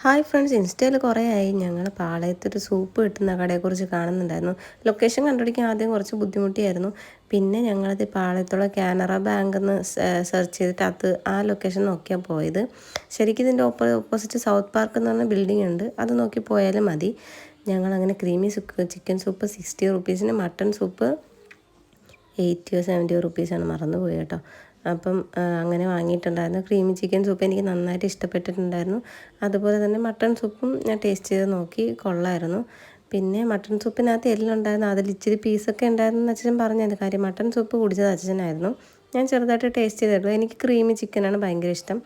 Hi friends, ഇൻസ്റ്റയിൽ കുറേ ആയി ഞങ്ങൾ പാളയത്തൊരു സൂപ്പ് കിട്ടുന്ന കടയെക്കുറിച്ച് കാണുന്നുണ്ടായിരുന്നു. ലൊക്കേഷൻ കണ്ടുപിടിക്കാൻ ആദ്യം കുറച്ച് ബുദ്ധിമുട്ടിയായിരുന്നു. പിന്നെ ഞങ്ങളത് പാളയത്തുള്ള കാനറ ബാങ്ക് എന്ന് സെർച്ച് ചെയ്തിട്ട് ആ ലൊക്കേഷൻ നോക്കിയാൽ പോയത്. ശരിക്കും ഇതിൻ്റെ ഓപ്പോസിറ്റ് സൗത്ത് പാർക്ക് എന്ന് പറഞ്ഞ ബിൽഡിംഗ് ഉണ്ട്, അത് നോക്കി പോയാലും മതി. ഞങ്ങളങ്ങനെ ക്രീമി ചിക്കൻ സൂപ്പ് 60 റുപ്പീസിന്, മട്ടൺ സൂപ്പ് 80 70 റുപ്പീസാണ്, മറന്നുപോയി കേട്ടോ. അപ്പം അങ്ങനെ വാങ്ങിയിട്ടുണ്ടായിരുന്നു. ക്രീമി ചിക്കൻ സൂപ്പ് എനിക്ക് നന്നായിട്ട് ഇഷ്ടപ്പെട്ടിട്ടുണ്ടായിരുന്നു. അതുപോലെ തന്നെ മട്ടൺ സൂപ്പും ഞാൻ ടേസ്റ്റ് ചെയ്ത് നോക്കി, കൊള്ളായിരുന്നു. പിന്നെ മട്ടൺ സൂപ്പിനകത്ത് എല്ലുണ്ടായിരുന്നു, അതിൽ ഇച്ചിരി പീസൊക്കെ ഉണ്ടായിരുന്നു എന്ന് അച്ഛൻ പറഞ്ഞത് കാര്യം. മട്ടൺ സൂപ്പ് കുടിച്ചത് അച്ഛനായിരുന്നു. ഞാൻ ചെറുതായിട്ട് ടേസ്റ്റ് ചെയ്തിട്ടുള്ളൂ. എനിക്ക് ക്രീമി ചിക്കനാണ് ഭയങ്കര ഇഷ്ടം.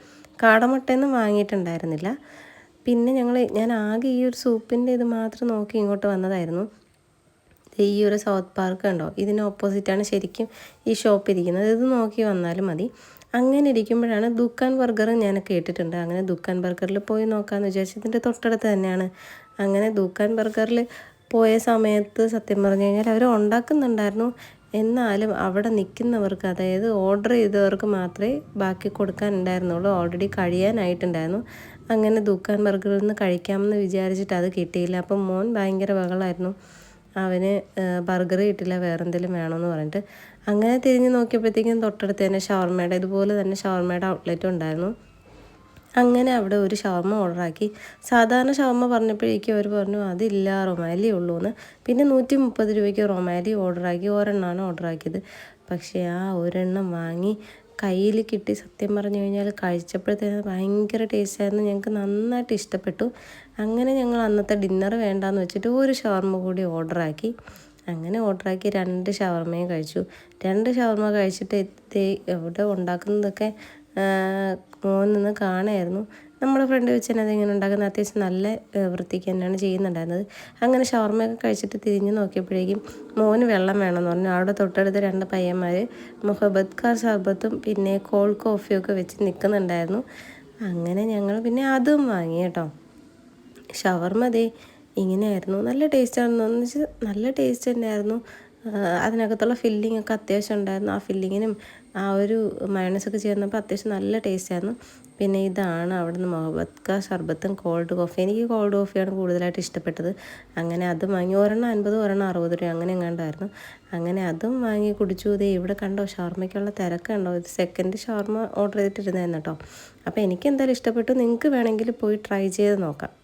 കാടമുട്ടയൊന്നും വാങ്ങിയിട്ടുണ്ടായിരുന്നില്ല. പിന്നെ ഞാൻ ആകെ ഈ ഒരു സൂപ്പിൻ്റെ ഇത് മാത്രം നോക്കി ഇങ്ങോട്ട് വന്നതായിരുന്നു. ഈ ഒരു സൗത്ത് പാർക്ക് ഉണ്ടോ, ഇതിന് ഓപ്പോസിറ്റാണ് ശരിക്കും ഈ ഷോപ്പ് ഇരിക്കുന്നത്. ഇത് നോക്കി വന്നാലും മതി. അങ്ങനെ ഇരിക്കുമ്പോഴാണ് ദുക്കാൻ ബർഗർ ഞാൻ കേട്ടിട്ടുണ്ട്. അങ്ങനെ ദുക്കാൻ ബർഗറിൽ പോയി നോക്കാമെന്ന് വിചാരിച്ചു. ഇതിൻ്റെ തൊട്ടടുത്ത് തന്നെയാണ്. അങ്ങനെ ദുക്കാൻ ബർഗറിൽ പോയ സമയത്ത് സത്യം പറഞ്ഞു കഴിഞ്ഞാൽ അവർ ഉണ്ടാക്കുന്നുണ്ടായിരുന്നു. എന്നാലും അവിടെ നിൽക്കുന്നവർക്ക്, അതായത് ഓർഡർ ചെയ്തവർക്ക് മാത്രമേ ബാക്കി കൊടുക്കാനുണ്ടായിരുന്നുള്ളൂ. ഓൾറെഡി കഴിയാനായിട്ടുണ്ടായിരുന്നു. അങ്ങനെ ദുക്കാൻ ബർഗറിൽ നിന്ന് കഴിക്കാമെന്ന് വിചാരിച്ചിട്ട് അത് കിട്ടിയില്ല. അപ്പം മോൻ ഭയങ്കര ബഹളമായിരുന്നു. അവന് ബർഗർ കിട്ടില്ല, വേറെ എന്തെങ്കിലും വേണമെന്ന് പറഞ്ഞിട്ട്. അങ്ങനെ തിരിഞ്ഞ് നോക്കിയപ്പോഴത്തേക്കും തൊട്ടടുത്ത് തന്നെ ഷവർമയുടെ, ഇതുപോലെ തന്നെ ഷവർമയുടെ ഔട്ട്ലെറ്റും ഉണ്ടായിരുന്നു. അങ്ങനെ അവിടെ ഒരു ഷവർമ ഓർഡറാക്കി. സാധാരണ ഷവർമ പറഞ്ഞപ്പോഴേക്കും അവർ പറഞ്ഞു അതില്ല, റൊമാലി ഉള്ളൂ എന്ന്. പിന്നെ 130 രൂപയ്ക്ക് റൊമാലി ഓർഡറാക്കി. ഒരെണ്ണമാണ് ഓർഡറാക്കിയത്. പക്ഷേ ആ ഒരെണ്ണം വാങ്ങി കയ്യിൽ കിട്ടി. സത്യം പറഞ്ഞു കഴിഞ്ഞാൽ കഴിച്ചപ്പോഴത്തേന് ഭയങ്കര ടേസ്റ്റായിരുന്നു. ഞങ്ങൾക്ക് നന്നായിട്ട് ഇഷ്ടപ്പെട്ടു. അങ്ങനെ ഞങ്ങൾ അന്നത്തെ ഡിന്നർ വേണ്ടാന്ന് വെച്ചിട്ട് ഒരു ഷവർമ കൂടി ഓർഡറാക്കി. അങ്ങനെ ഓർഡറാക്കി 2 ഷവർമയും കഴിച്ചു. 2 ഷവർമ കഴിച്ചിട്ട് ഇവിടെ ഉണ്ടാക്കുന്നതൊക്കെ മോൻ നിന്ന് കാണുമായിരുന്നു. നമ്മുടെ ഫ്രണ്ട് വെച്ച് തന്നെ അതിങ്ങനെ ഉണ്ടാക്കുന്നത് അത്യാവശ്യം നല്ല വൃത്തിക്ക് തന്നെയാണ് ചെയ്യുന്നുണ്ടായിരുന്നത്. അങ്ങനെ ഷവർമയൊക്കെ കഴിച്ചിട്ട് തിരിഞ്ഞ് നോക്കിയപ്പോഴേക്കും മോന് വെള്ളം വേണമെന്ന് പറഞ്ഞു. അവിടെ തൊട്ടടുത്ത് 2 പയ്യന്മാർ മുഹബത്ത് കാർ സർബത്തും പിന്നെ കോൾഡ് കോഫിയൊക്കെ വെച്ച് നിൽക്കുന്നുണ്ടായിരുന്നു. അങ്ങനെ ഞങ്ങൾ പിന്നെ അതും വാങ്ങി കേട്ടോ. ഷവർമ ദേ ഇങ്ങനെയായിരുന്നു. നല്ല ടേസ്റ്റാണെന്ന് വെച്ചാൽ നല്ല ടേസ്റ്റ് തന്നെയായിരുന്നു. അതിനകത്തുള്ള ഫില്ലിംഗ് ഒക്കെ അത്യാവശ്യം ഉണ്ടായിരുന്നു. ആ ഫില്ലിങ്ങിനും ആ ഒരു മയണൈസൊക്കെ ചേർന്നപ്പോൾ അത്യാവശ്യം നല്ല ടേസ്റ്റായിരുന്നു. പിന്നെ ഇതാണ് അവിടുന്ന് മുഹബത്ത് കാ ഷർബത്തും കോൾഡ് കോഫി. എനിക്ക് കോൾഡ് കോഫിയാണ് കൂടുതലായിട്ട് ഇഷ്ടപ്പെട്ടത്. അങ്ങനെ അതും വാങ്ങി. ഒരെണ്ണം 50, ഒരെണ്ണം 60 രൂപ അങ്ങനെ എങ്ങാണ്ടായിരുന്നു. അങ്ങനെ അതും വാങ്ങി കുടിച്ചു. ഇതേ ഇവിടെ കണ്ടോ ഷവർമയ്ക്കുള്ള തിരക്കുണ്ടോ. ഇത് സെക്കൻഡ് ഷവർമ ഓർഡർ ചെയ്തിട്ടിരുന്നതായിരുന്നു കേട്ടോ. അപ്പോൾ എനിക്ക് എന്തായാലും ഇഷ്ടപ്പെട്ടു. നിങ്ങൾക്ക് വേണമെങ്കിൽ പോയി ട്രൈ ചെയ്ത് നോക്കാം.